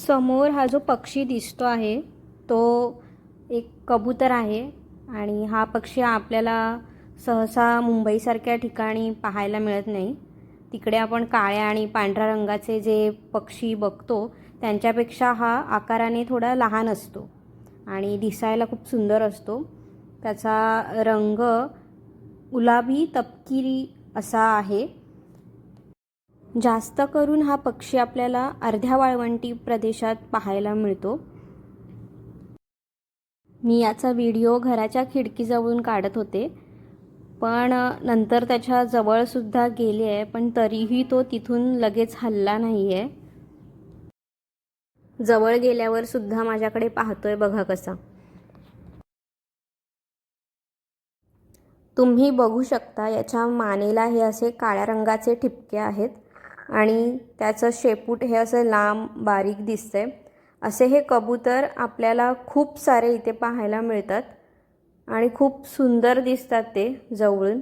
समोर हा जो पक्षी दिसतो आहे तो एक कबूतर आहे आणि हा पक्षी आपल्याला सहसा मुंबईसारख्या ठिकाणी पाहायला मिळत नाही। तिकडे आपण काळ्या आणि पांढऱ्या रंगाचे जे पक्षी बघतो त्यांच्यापेक्षा हा आकाराने थोडा लहान असतो आणि दिसायला खूप सुंदर असतो। त्याचा रंग गुलाबी तपकिरी असा आहे। जास्त करून हा पक्षी आपल्याला अर्ध्या वाळवंटी प्रदेशात पाहायला मिळतो। मी याचा व्हिडिओ घराच्या खिडकीजवळून काढत होते, पण नंतर त्याच्या जवळसुद्धा गेले आहे, पण तरीही तो तिथून लगेच हलला नाही आहे। जवळ गेल्यावर सुद्धा माझ्याकडे पाहतोय बघा कसा। तुम्ही बघू शकता याच्या मानेला हे असे काळ्या रंगाचे ठिपके आहेत आणि त्याचं शेपूट हे असं लांब बारीक दिसतंय। असे हे कबूतर आपल्याला खूप सारे इथे पाहायला मिळतात आणि खूप सुंदर दिसतात ते जवळून।